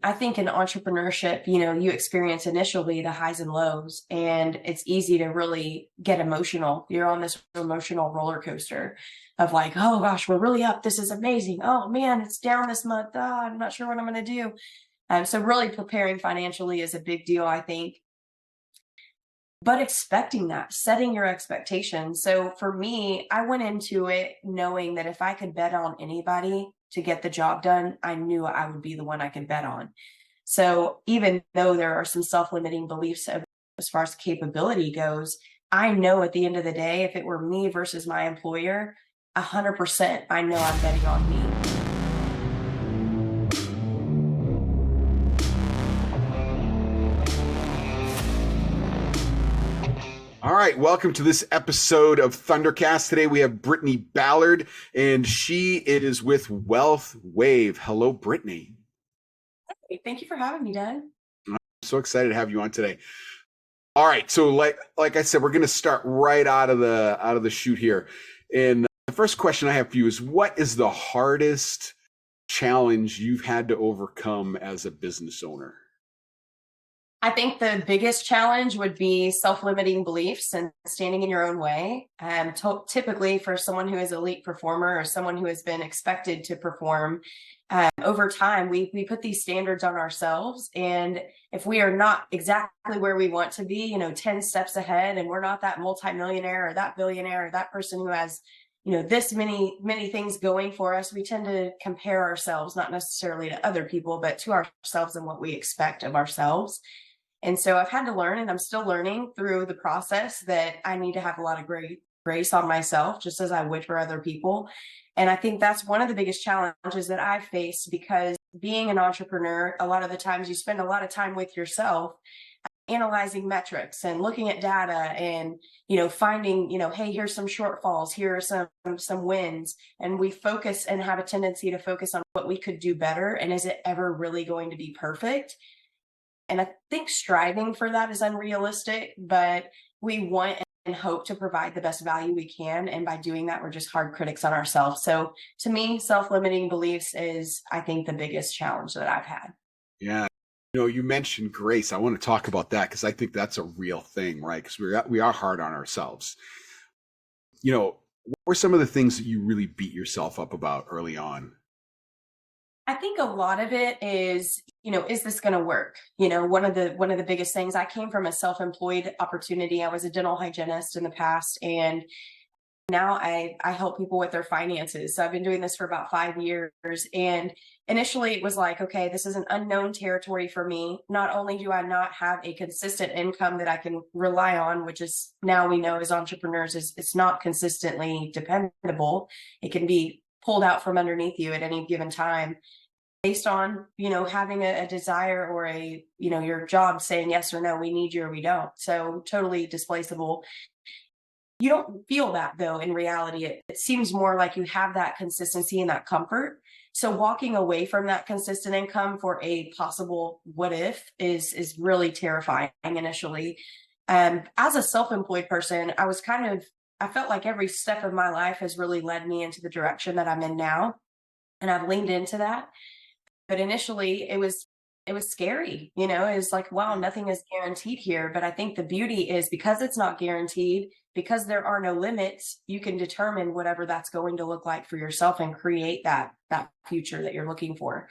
I think in entrepreneurship, you experience initially the highs and lows, and it's easy to really get emotional. You're on this emotional roller coaster of like, oh gosh, we're really up. This is amazing. Oh man, it's down this month. I'm not sure what I'm going to do. So really preparing financially is a big deal, I think. But expecting that, setting your expectations. So for me, I went into it knowing that if I could bet on anybody to get the job done, I knew I would be the one I could bet on. So even though there are some self-limiting beliefs as far as capability goes, I know at the end of the day, if it were me versus my employer, 100%, I know I'm betting on me. All right, welcome to this episode of Thundercast. Today we have Brittany Ballard, and it is with Wealth Wave. Hello, Brittany. Hey, thank you for having me, Doug. I'm so excited to have you on today. All right, so like I said, we're going to start right out of the chute here. And the first question I have for you is, what is the hardest challenge you've had to overcome as a business owner? I think the biggest challenge would be self-limiting beliefs and standing in your own way. Typically, for someone who is an elite performer or someone who has been expected to perform, over time, we put these standards on ourselves. And if we are not exactly where we want to be, 10 steps ahead, and we're not that multimillionaire or that billionaire or that person who has this many things going for us, we tend to compare ourselves, not necessarily to other people, but to ourselves and what we expect of ourselves. And so I've had to learn, and I'm still learning through the process, that I need to have a lot of grace on myself, just as I would for other people. And I think that's one of the biggest challenges that I've faced, because being an entrepreneur, a lot of the times you spend a lot of time with yourself analyzing metrics and looking at data and, finding, hey, here's some shortfalls, here are some wins. And we focus and have a tendency to focus on what we could do better. And is it ever really going to be perfect? And I think striving for that is unrealistic, but we want and hope to provide the best value we can. And by doing that, we're just hard critics on ourselves. So to me, self-limiting beliefs is, I think, the biggest challenge that I've had. Yeah. You mentioned grace. I want to talk about that because I think that's a real thing, right? Because we are hard on ourselves. What were some of the things that you really beat yourself up about early on? I think a lot of it is, is this going to work? One of the biggest things, I came from a self-employed opportunity. I was a dental hygienist in the past, and now I help people with their finances. So I've been doing this for about 5 years. And initially it was like, okay, this is an unknown territory for me. Not only do I not have a consistent income that I can rely on, which is now we know as entrepreneurs it's not consistently dependable. It can be pulled out from underneath you at any given time based on, having a desire or your job saying yes or no, we need you or we don't. So totally displaceable. You don't feel that, though. In reality, it seems more like you have that consistency and that comfort. So walking away from that consistent income for a possible what if is really terrifying initially. As a self-employed person, I felt like every step of my life has really led me into the direction that I'm in now. And I've leaned into that. But initially it was scary, it was like, wow, nothing is guaranteed here. But I think the beauty is, because it's not guaranteed, because there are no limits, you can determine whatever that's going to look like for yourself and create that future that you're looking for.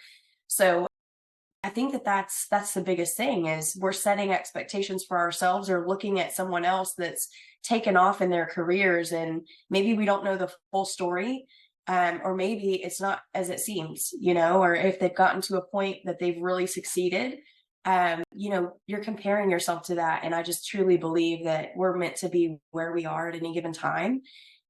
So I think that's the biggest thing, is we're setting expectations for ourselves or looking at someone else that's taken off in their careers, and maybe we don't know the full story. Or maybe it's not as it seems, or if they've gotten to a point that they've really succeeded, you're comparing yourself to that. And I just truly believe that we're meant to be where we are at any given time.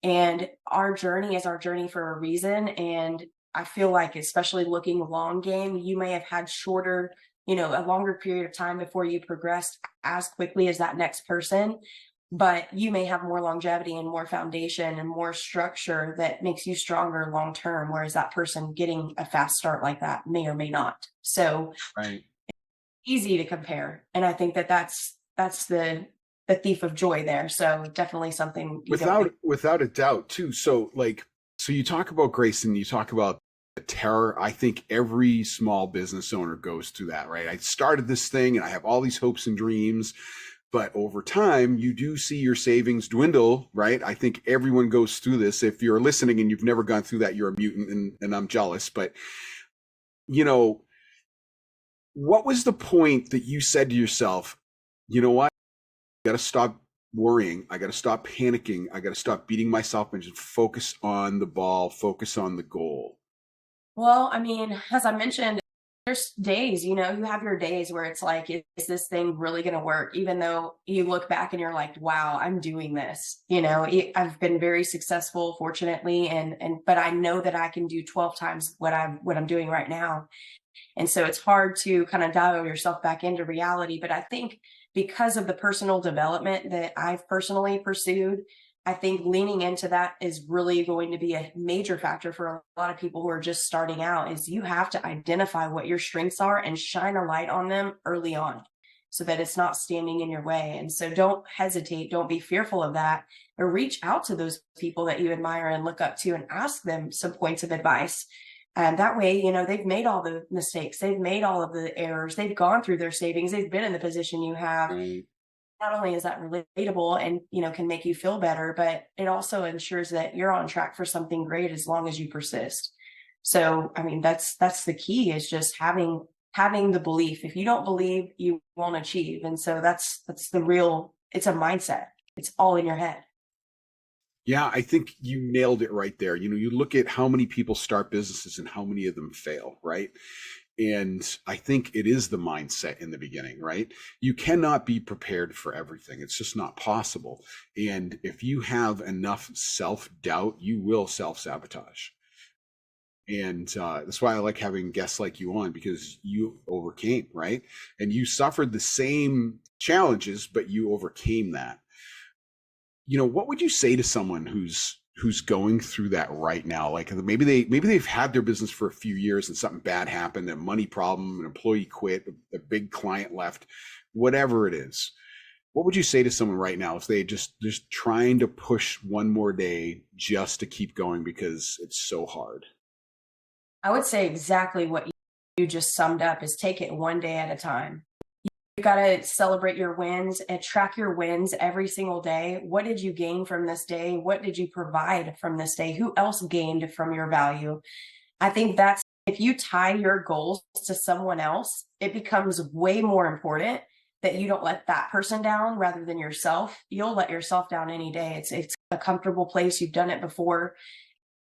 And our journey is our journey for a reason. And I feel like, especially looking long game, you may have had shorter, a longer period of time before you progressed as quickly as that next person. But you may have more longevity and more foundation and more structure that makes you stronger long term, whereas that person getting a fast start like that may or may not. So Right. It's easy to compare. And I think that's the thief of joy there. So definitely something Without a doubt too. So you talk about grace and you talk about terror. I think every small business owner goes through that, right? I started this thing and I have all these hopes and dreams, but over time you do see your savings dwindle, right? I think everyone goes through this. If you're listening and you've never gone through that, you're a mutant, and I'm jealous. But you know, what was the point that you said to yourself, you know what? I got to stop worrying. I got to stop panicking. I got to stop beating myself and just focus on the ball, focus on the goal. Well, I mean, as I mentioned, there's days, you have your days where it's like, is this thing really going to work? Even though you look back and you're like, wow, I'm doing this. I've been very successful, fortunately, but I know that I can do 12 times what I'm doing right now. And so it's hard to kind of dial yourself back into reality. But I think because of the personal development that I've personally pursued, I think leaning into that is really going to be a major factor for a lot of people who are just starting out. Is you have to identify what your strengths are and shine a light on them early on so that it's not standing in your way. And so don't hesitate, don't be fearful of that, but reach out to those people that you admire and look up to and ask them some points of advice. And that way, they've made all the mistakes, they've made all of the errors, they've gone through their savings, they've been in the position you have. Right. Not only is that relatable and, can make you feel better, but it also ensures that you're on track for something great as long as you persist. So, I mean, that's the key, is just having the belief. If you don't believe, you won't achieve. And so that's it's a mindset. It's all in your head. Yeah, I think you nailed it right there. You look at how many people start businesses and how many of them fail, right? And I think it is the mindset in the beginning, right? You cannot be prepared for everything. It's just not possible. And if you have enough self-doubt, you will self-sabotage. And that's why I like having guests like you on, because you overcame, right? And you suffered the same challenges, but you overcame that. What would you say to someone who's going through that right now? Like maybe they've had their business for a few years and something bad happened, a money problem, an employee quit, a big client left, whatever it is. What would you say to someone right now if they just trying to push one more day just to keep going because it's so hard? I would say exactly what you just summed up, is take it one day at a time. You got to celebrate your wins and track your wins every single day. What did you gain from this day? What did you provide from this day? Who else gained from your value? I think that's, if you tie your goals to someone else, it becomes way more important that you don't let that person down rather than yourself. You'll let yourself down any day. It's a comfortable place. You've done it before.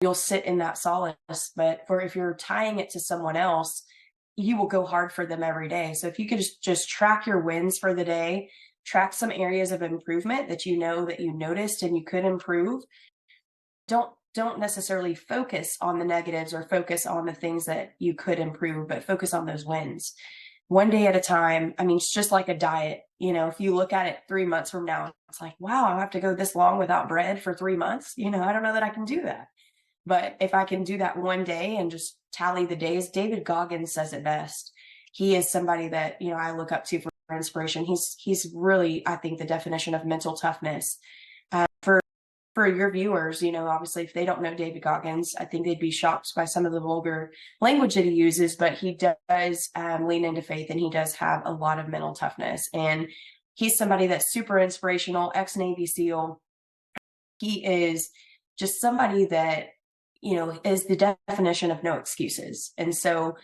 You'll sit in that solace. But if you're tying it to someone else, you will go hard for them every day. So if you could just track your wins for the day, track some areas of improvement that that you noticed and you could improve. Don't necessarily focus on the negatives or focus on the things that you could improve, but focus on those wins. One day at a time. I mean, it's just like a diet. If you look at it 3 months from now, it's like, wow, I have to go this long without bread for 3 months. I don't know that I can do that. But if I can do that one day and just tally the days, David Goggins says it best. He is somebody that, I look up to for inspiration. He's really, I think, the definition of mental toughness. For your viewers, obviously, if they don't know David Goggins, I think they'd be shocked by some of the vulgar language that he uses, but he does lean into faith, and he does have a lot of mental toughness. And he's somebody that's super inspirational, ex-Navy SEAL. He is just somebody that, is the definition of no excuses. And so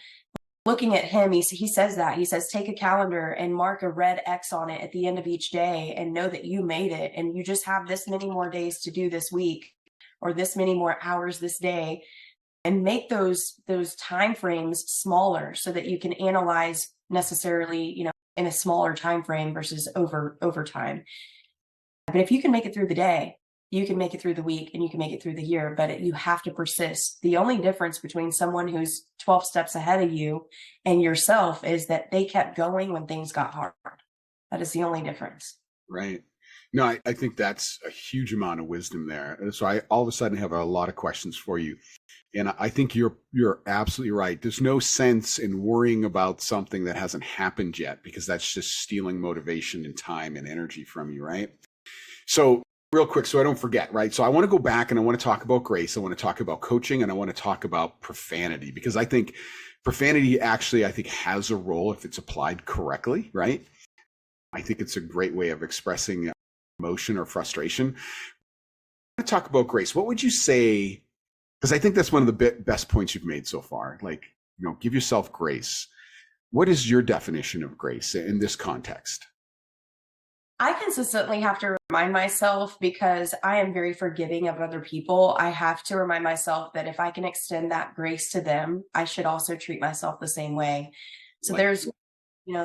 looking at him, he says that. He says, take a calendar and mark a red X on it at the end of each day and know that you made it. And you just have this many more days to do this week, or this many more hours this day, and make those time frames smaller so that you can analyze necessarily, in a smaller time frame versus over time. But if you can make it through the day, you can make it through the week, and you can make it through the year, but you have to persist. The only difference between someone who's 12 steps ahead of you and yourself is that they kept going when things got hard. That is the only difference. Right. No, I think that's a huge amount of wisdom there. So I all of a sudden have a lot of questions for you. And I think you're absolutely right. There's no sense in worrying about something that hasn't happened yet, because that's just stealing motivation and time and energy from you, right? So real quick so I don't forget, right? So I want to go back and I want to talk about grace. I want to talk about coaching and I want to talk about profanity because I think profanity actually, I think has a role if it's applied correctly, right? I think it's a great way of expressing emotion or frustration. I want to talk about grace. What would you say? Because I think that's one of the best points you've made so far. Like, give yourself grace. What is your definition of grace in this context? I consistently have to remind myself because I am very forgiving of other people. I have to remind myself that if I can extend that grace to them, I should also treat myself the same way. So Like,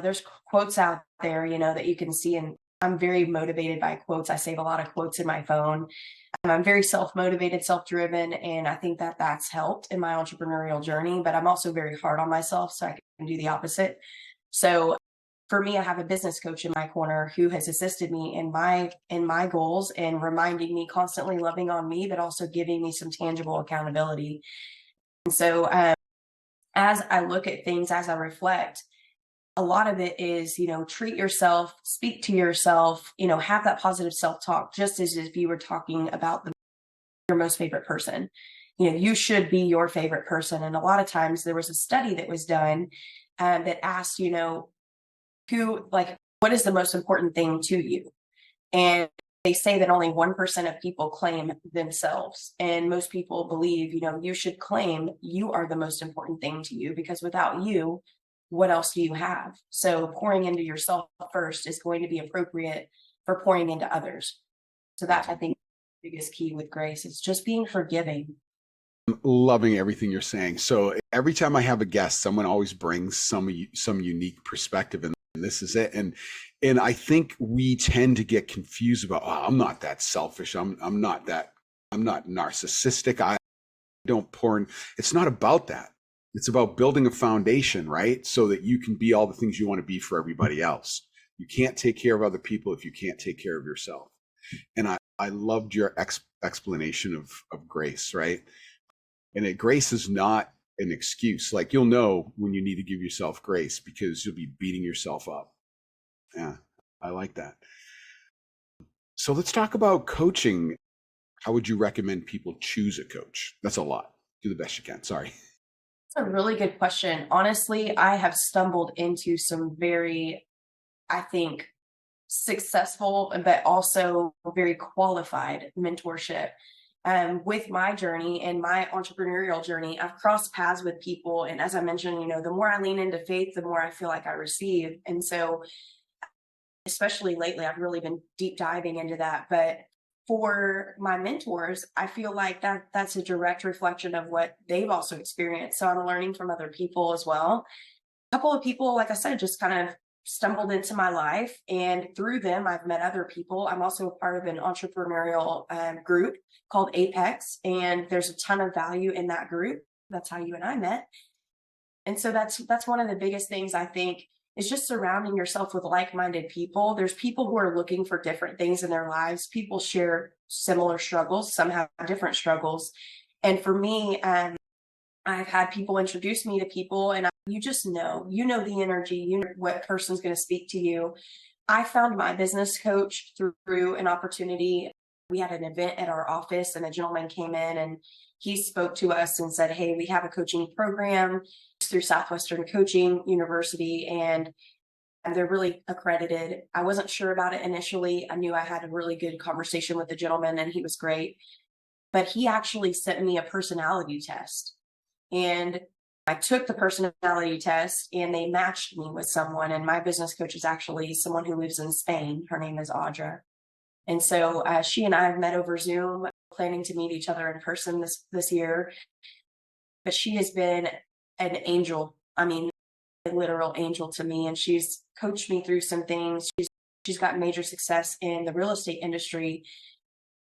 there's quotes out there, that you can see, and I'm very motivated by quotes. I save a lot of quotes in my phone. I'm very self-motivated, self-driven, and I think that that's helped in my entrepreneurial journey, but I'm also very hard on myself, so I can do the opposite. So for me, I have a business coach in my corner who has assisted me in my goals and reminding me constantly, loving on me, but also giving me some tangible accountability. And so as I look at things, as I reflect, a lot of it is, treat yourself, speak to yourself, have that positive self-talk, just as if you were talking about your most favorite person. You should be your favorite person. And a lot of times there was a study that was done that asked, what is the most important thing to you? And they say that only 1% of people claim themselves. And most people believe, you should claim you are the most important thing to you, because without you, what else do you have? So pouring into yourself first is going to be appropriate for pouring into others. So that, I think, the biggest key with grace is just being forgiving. I'm loving everything you're saying. So every time I have a guest, someone always brings some unique perspective, and this is it. And I think we tend to get confused about, I'm not that selfish. I'm not narcissistic. I don't pour in. It's not about that. It's about building a foundation, right? So that you can be all the things you want to be for everybody else. You can't take care of other people if you can't take care of yourself. And I loved your explanation of grace, right? And grace is not an excuse. Like, you'll know when you need to give yourself grace because you'll be beating yourself up. Yeah, I like that. So let's talk about coaching. How would you recommend people choose a coach? That's a lot. Do the best you can. Sorry. That's a really good question. Honestly, I have stumbled into some very, I think, successful, but also very qualified mentorship. With my journey and my entrepreneurial journey, I've crossed paths with people. And as I mentioned, the more I lean into faith, the more I feel like I receive. And so, especially lately, I've really been deep diving into that. But for my mentors, I feel like that's a direct reflection of what they've also experienced. So I'm learning from other people as well. A couple of people, like I said, just kind of stumbled into my life, and through them I've met other people. I'm also a part of an entrepreneurial group called Apex, and there's a ton of value in that group. That's how you and I met. And so that's one of the biggest things, I think, is just surrounding yourself with like-minded people. There's people who are looking for different things in their lives. People share similar struggles, some have different struggles. And for me, I've had people introduce me to people, and you just know the energy, what person's going to speak to you. I found my business coach through an opportunity. We had an event at our office, and a gentleman came in and he spoke to us and said, "Hey, we have a coaching program through Southwestern Coaching University, and they're really accredited." I wasn't sure about it initially. I knew I had a really good conversation with the gentleman, and he was great. But he actually sent me a personality test. And I took the personality test, and they matched me with someone. And my business coach is actually someone who lives in Spain. Her name is Audra. And so she and I have met over Zoom, planning to meet each other in person this year. But she has been an angel. I mean, a literal angel to me. And she's coached me through some things. She's got major success in the real estate industry.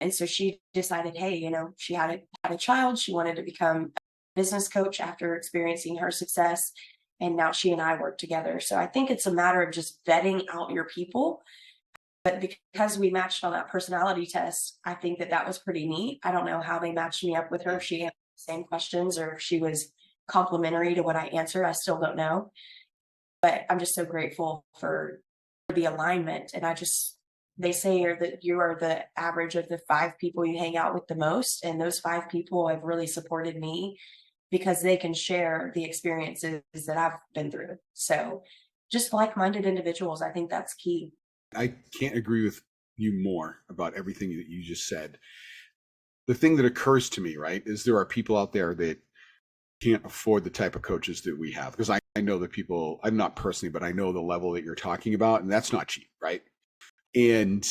And so she decided, hey, she had a child. She wanted to become business coach after experiencing her success, and now she and I work together. So I think it's a matter of just vetting out your people. But because we matched on that personality test, I think that was pretty neat. I don't know how they matched me up with her, if she had the same questions or if she was complimentary to what I answered. I still don't know, but I'm just so grateful for the alignment. And I just they say that you are the average of the 5 people you hang out with the most. And those 5 people have really supported me because they can share the experiences that I've been through. So just like-minded individuals, I think that's key. I can't agree with you more about everything that you just said. The thing that occurs to me, right, is there are people out there that can't afford the type of coaches that we have. Because I know the people, I'm not personally, but I know the level that you're talking about, and that's not cheap, right? And,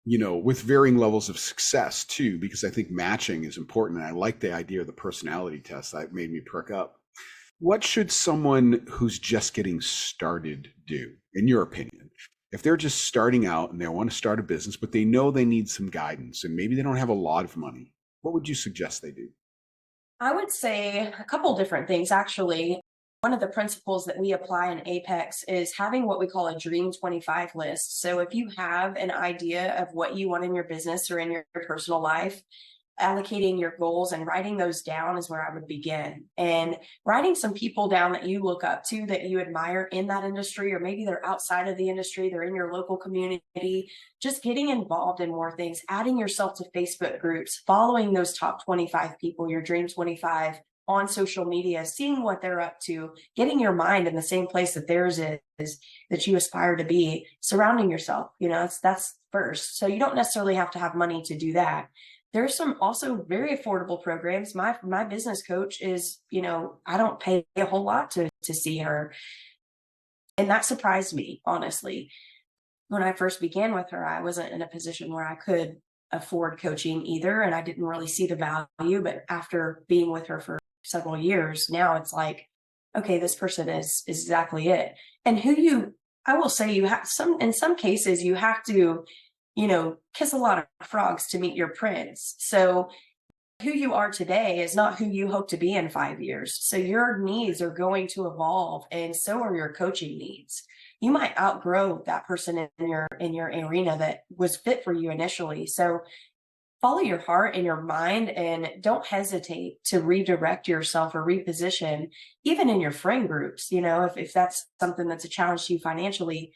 with varying levels of success too, because I think matching is important. And I like the idea of the personality test. That made me perk up. What should someone who's just getting started do, in your opinion? If they're just starting out and they want to start a business, but they know they need some guidance and maybe they don't have a lot of money, what would you suggest they do? I would say a couple different things, actually. One of the principles that we apply in Apex is having what we call a Dream 25 list. So if you have an idea of what you want in your business or in your personal life, allocating your goals and writing those down is where I would begin. And writing some people down that you look up to, that you admire in that industry, or maybe they're outside of the industry, they're in your local community, just getting involved in more things, adding yourself to Facebook groups, following those top 25 people, your Dream 25 on social media, seeing what they're up to, getting your mind in the same place that theirs is, that you aspire to be, surrounding yourself, that's first. So you don't necessarily have to have money to do that. There's some also very affordable programs. My business coach is, I don't pay a whole lot to see her. And that surprised me, honestly. When I first began with her, I wasn't in a position where I could afford coaching either. And I didn't really see the value. But after being with her for several years, now it's like, okay, this person is exactly it. And I will say in some cases, you have to kiss a lot of frogs to meet your prince. So who you are today is not who you hope to be in 5 years. So your needs are going to evolve, and so are your coaching needs. You might outgrow that person in your arena that was fit for you initially. So follow your heart and your mind, and don't hesitate to redirect yourself or reposition, even in your friend groups. If that's something that's a challenge to you financially,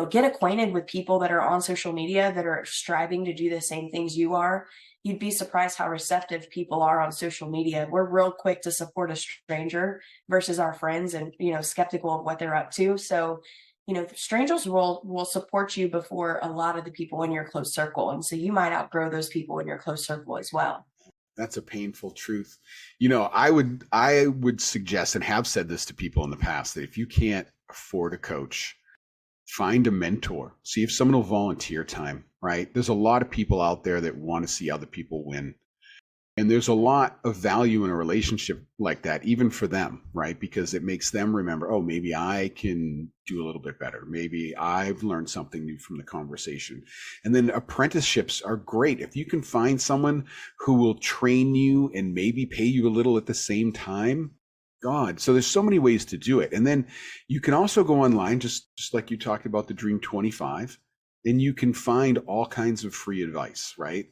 get acquainted with people that are on social media that are striving to do the same things you are. You'd be surprised how receptive people are on social media. We're real quick to support a stranger versus our friends, and, skeptical of what they're up to. So, strangers will support you before a lot of the people in your close circle. And so you might outgrow those people in your close circle as well. That's a painful truth. I would suggest, and have said this to people in the past, that if you can't afford a coach, find a mentor. See if someone will volunteer time, right? There's a lot of people out there that want to see other people win. And there's a lot of value in a relationship like that, even for them, right? Because it makes them remember, oh, maybe I can do a little bit better. Maybe I've learned something new from the conversation. And then apprenticeships are great. If you can find someone who will train you and maybe pay you a little at the same time, God. So there's so many ways to do it. And then you can also go online, just like you talked about the Dream 25, and you can find all kinds of free advice, right?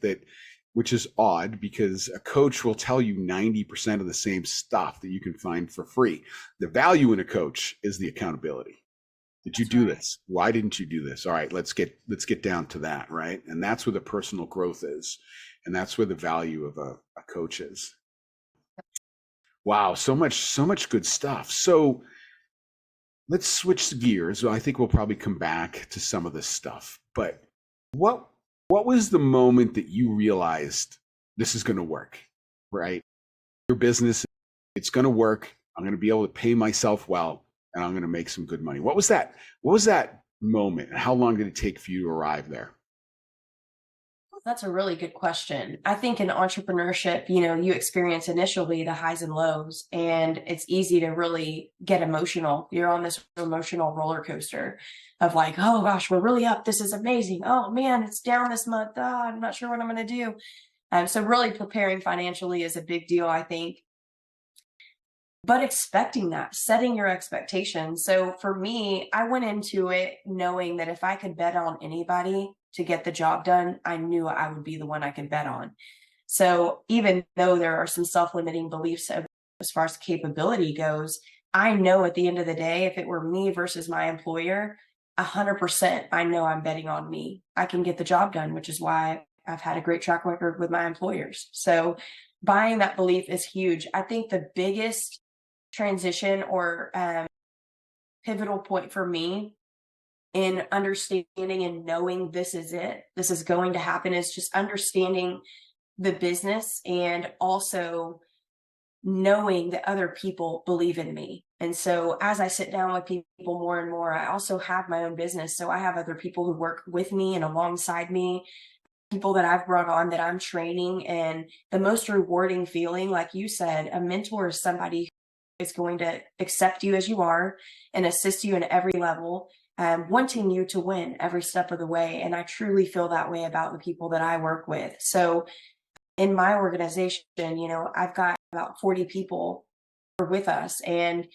Which is odd, because a coach will tell you 90% of the same stuff that you can find for free. The value in a coach is the accountability. Did you do this? Why didn't you do this? All right, let's get down to that, right? And that's where the personal growth is. And that's where the value of a coach is. Wow, so much good stuff. So let's switch gears. I think we'll probably come back to some of this stuff. But what was the moment that you realized this is going to work, right? Your business, it's going to work. I'm going to be able to pay myself well, and I'm going to make some good money. What was that? What was that moment? And how long did it take for you to arrive there? That's a really good question. I think in entrepreneurship, you experience initially the highs and lows, and it's easy to really get emotional. You're on this emotional roller coaster of like, oh gosh, we're really up. This is amazing. Oh man, it's down this month. I'm not sure what I'm going to do. So really preparing financially is a big deal, I think. But expecting that, setting your expectations. So for me, I went into it knowing that if I could bet on anybody to get the job done, I knew I would be the one I could bet on. So even though there are some self-limiting beliefs as far as capability goes, I know at the end of the day, if it were me versus my employer, 100%, I know I'm betting on me. I can get the job done, which is why I've had a great track record with my employers. So buying that belief is huge. I think the biggest transition or pivotal point for me in understanding and knowing this is it, this is going to happen, is just understanding the business and also knowing that other people believe in me. And so as I sit down with people more and more, I also have my own business. So I have other people who work with me and alongside me, people that I've brought on that I'm training. And the most rewarding feeling, like you said, a mentor is somebody who is going to accept you as you are and assist you in every level, wanting you to win every step of the way. And I truly feel that way about the people that I work with. So in my organization, I've got about 40 people with us. And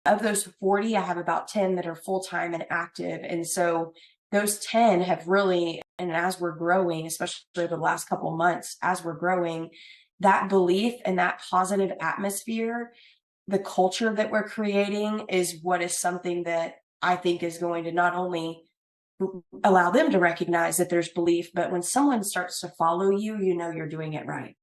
of those 40, I have about 10 that are full-time and active. And so those 10 have really, and as we're growing, especially the last couple of months, as we're growing, that belief and that positive atmosphere, the culture that we're creating is what is something that I think is going to not only allow them to recognize that there's belief, but when someone starts to follow you, you're doing it right.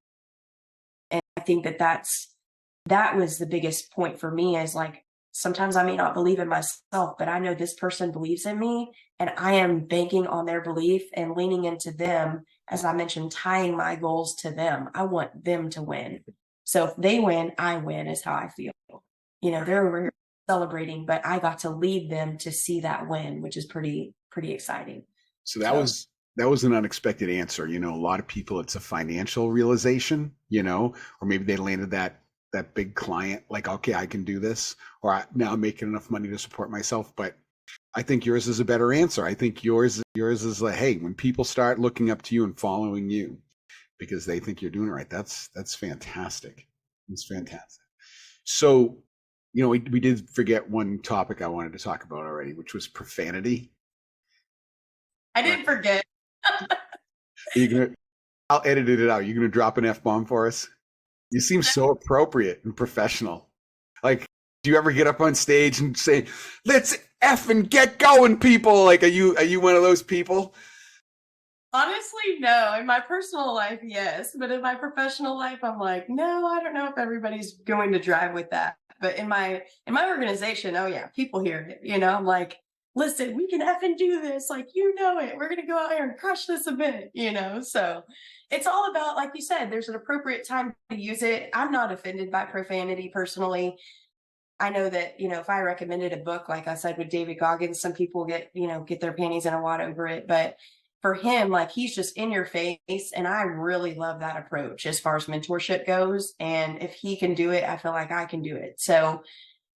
And I think that was the biggest point for me, is like, sometimes I may not believe in myself, but I know this person believes in me and I am banking on their belief and leaning into them. As I mentioned, tying my goals to them. I want them to win. So if they win, I win is how I feel. They're over here celebrating, but I got to lead them to see that win, which is pretty exciting. So that was an unexpected answer. A lot of people, it's a financial realization, or maybe they landed that big client, like, okay, I can do this, or now I'm making enough money to support myself. But I think yours is a better answer. I think yours is like, hey, when people start looking up to you and following you because they think you're doing it right, that's fantastic. It's fantastic. So, we did forget one topic I wanted to talk about already, which was profanity. I didn't forget. I'll edit it out. You're gonna drop an F-bomb for us? You seem so appropriate and professional. Like, do you ever get up on stage and say, "Let's F and get going, people"? Like, are you one of those people? Honestly, no. In my personal life, yes. But in my professional life, I'm like, no, I don't know if everybody's going to drive with that. But in my organization, oh yeah, people hear it. I'm like, listen, we can effing do this. Like, it. We're gonna go out here and crush this event, So it's all about, like you said, there's an appropriate time to use it. I'm not offended by profanity personally. I know that, if I recommended a book, like I said, with David Goggins, some people get their panties in a wad over it. But for him, like, he's just in your face. And I really love that approach as far as mentorship goes. And if he can do it, I feel like I can do it. So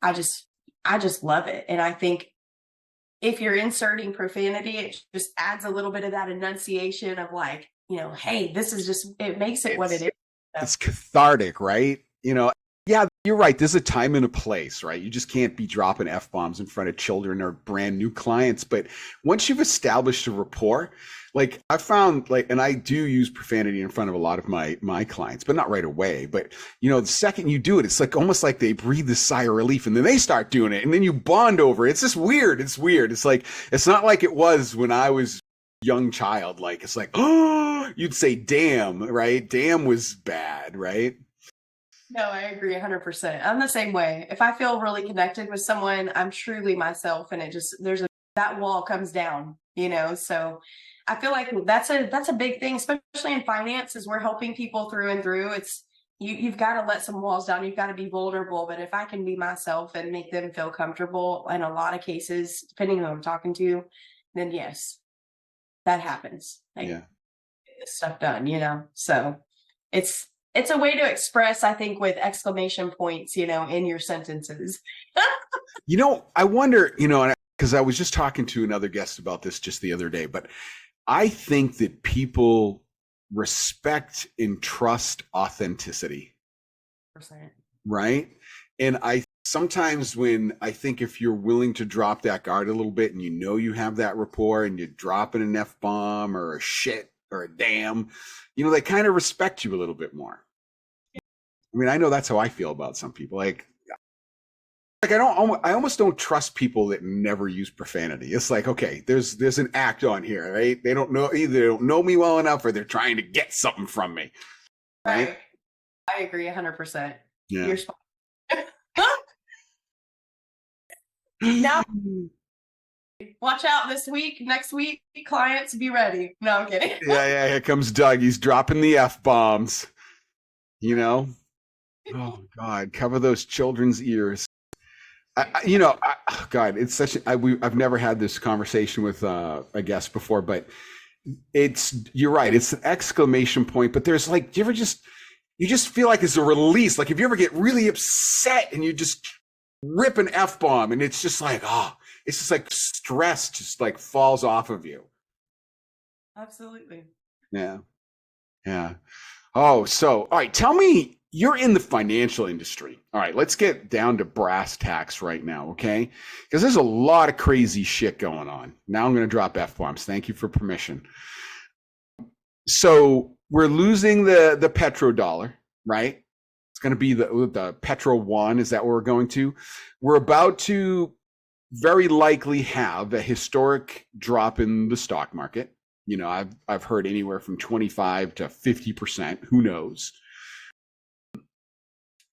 I just love it. And I think if you're inserting profanity, it just adds a little bit of that enunciation of like, hey, this is just, it makes it what it is. So. It's cathartic, right? Yeah, you're right. There's a time and a place, right? You just can't be dropping F-bombs in front of children or brand new clients. But once you've established a rapport, like I found, and I do use profanity in front of a lot of my clients, but not right away. But, the second you do it, it's like almost like they breathe a sigh of relief and then they start doing it and then you bond over it. It's just weird. It's weird. It's like, it's not like it was when I was young child. Like, it's like, oh, you'd say, damn, right? Damn was bad, right? No, I agree 100%. I'm the same way. If I feel really connected with someone, I'm truly myself, and that wall comes down, So I feel like that's a big thing, especially in finance, as we're helping people through and through. It's you've got to let some walls down. You've got to be vulnerable. But if I can be myself and make them feel comfortable, in a lot of cases, depending on who I'm talking to, then yes, that happens. Like, yeah. Get this stuff done, So it's a way to express, I think, with exclamation points, in your sentences. I wonder, because I was just talking to another guest about this just the other day, but I think that people respect and trust authenticity. 100%. Right? And sometimes when I think if you're willing to drop that guard a little bit and you have that rapport and you're dropping an F-bomb or a shit or a damn, they kind of respect you a little bit more. I mean, I know that's how I feel about some people. Like, like I almost don't trust people that never use profanity. It's like, okay, there's an act on here, right? They don't know, either they don't know me well enough or they're trying to get something from me. Right? Right. I agree 100%. Yeah. You're spot now. Watch out this week, next week, clients, be ready. No, I'm kidding. Yeah, here comes Doug. He's dropping the F-bombs. You know? Oh God, cover those children's ears. God, it's such. I've never had this conversation with a guest before, but you're right. It's an exclamation point, but there's like, you just feel like it's a release. Like if you ever get really upset and you just rip an F-bomb, and it's just like, it's just like stress just like falls off of you. Absolutely. Yeah. Oh, so all right, tell me, you're in the financial industry. All right, let's get down to brass tacks right now, okay? Because there's a lot of crazy shit going on. Now I'm going to drop F-bombs. Thank you for permission. So we're losing the petrodollar, right? It's going to be the petro one. Is that what we're going to? We're about to very likely have a historic drop in the stock market. You know, I've heard anywhere from 25 to 50%. Who knows?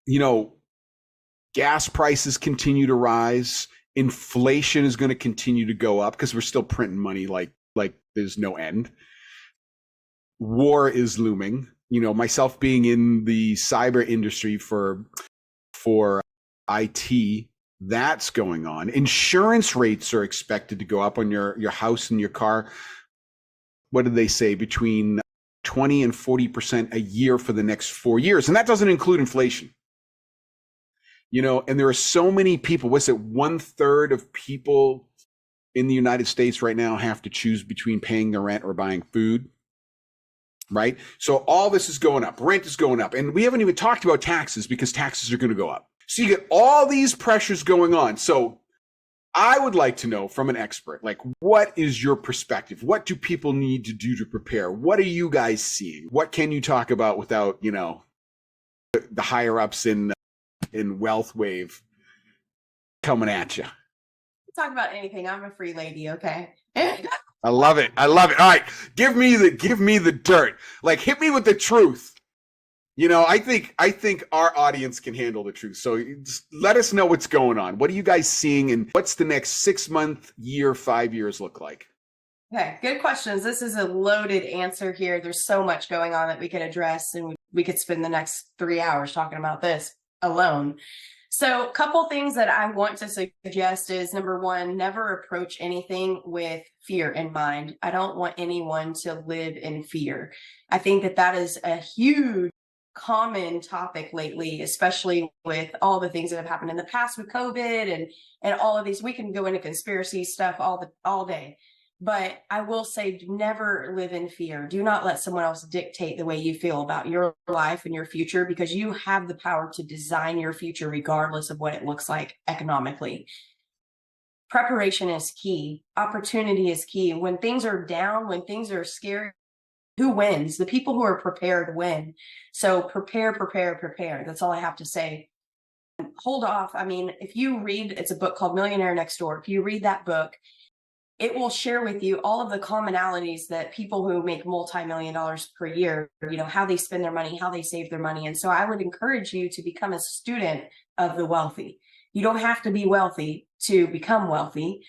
You know, gas prices continue to rise. Inflation is going to continue to go up because we're still printing money like there's no end. War is looming. You know, myself being in the cyber industry for IT, that's going on. Insurance rates are expected to go up on your house and your car. What did they say? Between 20 and 40% a year for the next 4 years. And that doesn't include inflation. You know, and there are so many people, what's it, 1/3 of people in the United States right now have to choose between paying their rent or buying food, right? So all this is going up. Rent is going up. And we haven't even talked about taxes because taxes are going to go up. So you get all these pressures going on. So I would like to know from an expert, like, what is your perspective? What do people need to do to prepare? What are you guys seeing? What can you talk about without, you know, the higher ups in Wealth Wave coming at you? Talk about anything. I'm a free lady, okay? I love it. All right, give me the dirt. Like, hit me with the truth. You know, I think our audience can handle the truth. So just let us know what's going on. What are you guys seeing, and what's the next 6 month, year, 5 years look like? Okay, good questions. This is a loaded answer here. There's so much going on that we could address, and we could spend the next 3 hours talking about this alone. So a couple things that I want to suggest is, number one, never approach anything with fear in mind. I don't want anyone to live in fear. I think that is a huge common topic lately, especially with all the things that have happened in the past with COVID and all of these. We can go into conspiracy stuff all day. But I will say, never live in fear. Do not let someone else dictate the way you feel about your life and your future, because you have the power to design your future regardless of what it looks like economically. Preparation is key. Opportunity is key. When things are down, when things are scary, who wins? The people who are prepared win. So prepare. That's all I have to say. Hold off. I mean, if you read, it's a book called Millionaire Next Door. If you read that book, it will share with you all of the commonalities that people who make multi-million dollars per year, you know, how they spend their money, how they save their money. And so I would encourage you to become a student of the wealthy. You don't have to be wealthy to become wealthy.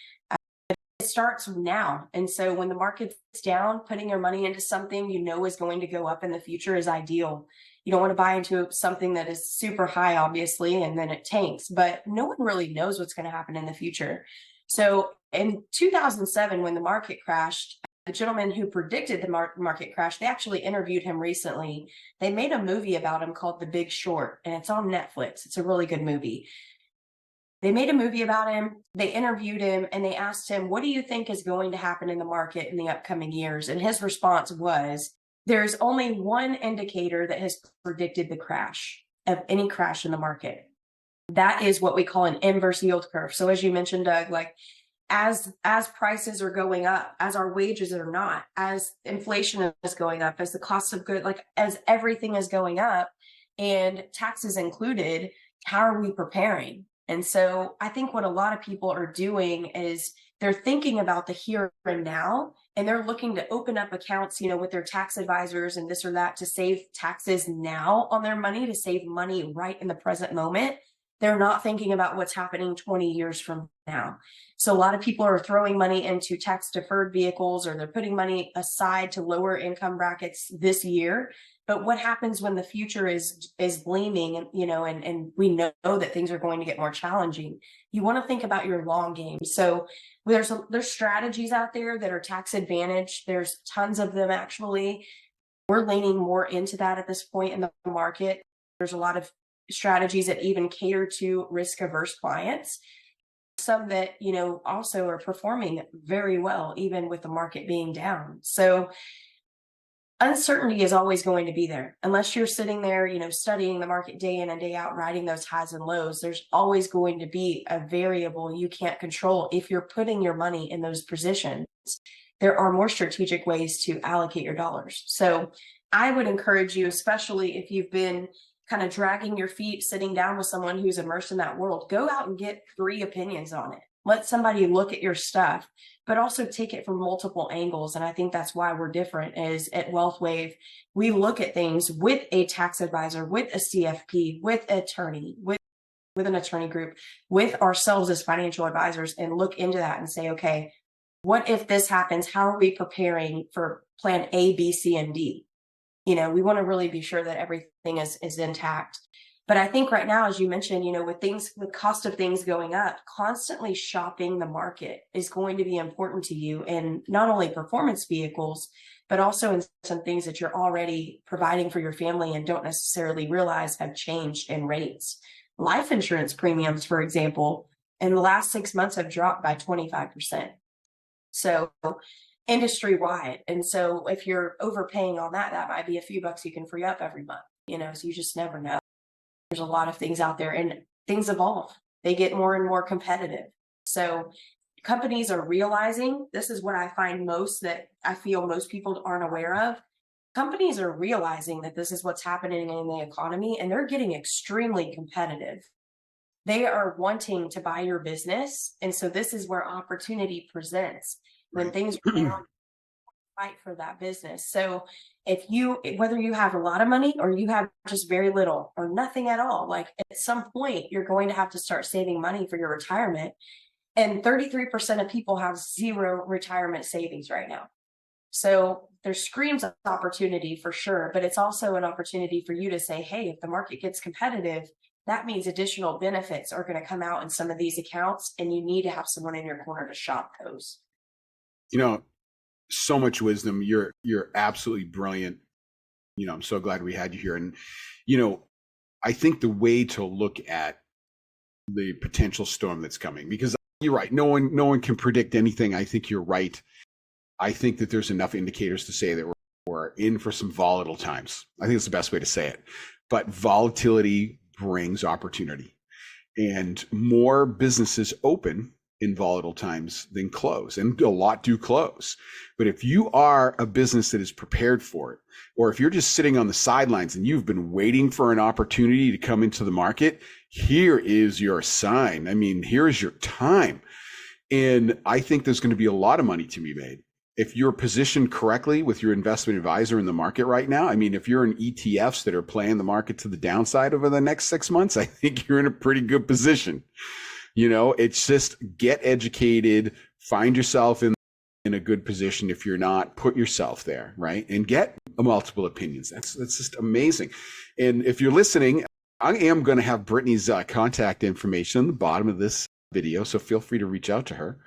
It starts now. And so when the market's down, putting your money into something you know is going to go up in the future is ideal. You don't want to buy into something that is super high, obviously, and then it tanks. But no one really knows what's going to happen in the future. So in 2007, when the market crashed, the gentleman who predicted the market crash, they actually interviewed him recently. They made a movie about him called The Big Short, and it's on Netflix. It's a really good movie. They made a movie about him. They interviewed him, and they asked him, what do you think is going to happen in the market in the upcoming years? And his response was, there's only one indicator that has predicted the crash of any crash in the market. That is what we call an inverse yield curve. So as you mentioned, Doug, like as prices are going up, as our wages are not, as inflation is going up, as the cost of goods, like as everything is going up and taxes included, how are we preparing? And so I think what a lot of people are doing is they're thinking about the here and now, and they're looking to open up accounts, with their tax advisors and this or that to save taxes now on their money, to save money right in the present moment. They're not thinking about what's happening 20 years from now. So a lot of people are throwing money into tax deferred vehicles, or they're putting money aside to lower income brackets this year. But what happens when the future is gleaming, and we know that things are going to get more challenging? You want to think about your long game. So there's strategies out there that are tax advantage. There's tons of them, actually. We're leaning more into that at this point in the market. There's a lot of strategies that even cater to risk averse clients. Some that, also are performing very well, even with the market being down. So uncertainty is always going to be there. Unless you're sitting there, studying the market day in and day out, riding those highs and lows, there's always going to be a variable you can't control if you're putting your money in those positions. There are more strategic ways to allocate your dollars. So I would encourage you, especially if you've been kind of dragging your feet, sitting down with someone who's immersed in that world, go out and get 3 opinions on it. Let somebody look at your stuff, but also take it from multiple angles. And I think that's why we're different. Is at WealthWave, we look at things with a tax advisor, with a CFP, with an attorney, with an attorney group, with ourselves as financial advisors, and look into that and say, okay, what if this happens? How are we preparing for plan A, B, C, and D? We want to really be sure that everything is intact. But I think right now, as you mentioned, with cost of things going up, constantly shopping the market is going to be important to you in not only performance vehicles, but also in some things that you're already providing for your family and don't necessarily realize have changed in rates. Life insurance premiums, for example, in the last 6 months have dropped by 25%. So industry wide. And so if you're overpaying on that, that might be a few bucks you can free up every month, so you just never know. There's a lot of things out there, and things evolve. They get more and more competitive. So companies are realizing, this is what I find most, that I feel most people aren't aware of. Companies are realizing that this is what's happening in the economy, and they're getting extremely competitive. They are wanting to buy your business. And so this is where opportunity presents. When things are down, fight for that business. So whether you have a lot of money or you have just very little or nothing at all, like at some point you're going to have to start saving money for your retirement. And 33% of people have zero retirement savings right now. So there screams opportunity for sure, but it's also an opportunity for you to say, hey, if the market gets competitive, that means additional benefits are going to come out in some of these accounts, and you need to have someone in your corner to shop those. So much wisdom. You're absolutely brilliant. I'm so glad we had you here. And, I think the way to look at the potential storm that's coming, because you're right, no one can predict anything. I think you're right. I think that there's enough indicators to say that we're in for some volatile times. I think it's the best way to say it. But volatility brings opportunity, and more businesses open in volatile times than close, and a lot do close. But if you are a business that is prepared for it, or if you're just sitting on the sidelines and you've been waiting for an opportunity to come into the market, here is your sign. Here is your time. And I think there's going to be a lot of money to be made if you're positioned correctly with your investment advisor in the market right now. If you're in ETFs that are playing the market to the downside over the next 6 months, I think you're in a pretty good position. It's just get educated, find yourself in a good position. If you're not, put yourself there, right? And get multiple opinions. That's just amazing. And if you're listening, I am going to have Brittany's contact information on the bottom of this video, so feel free to reach out to her.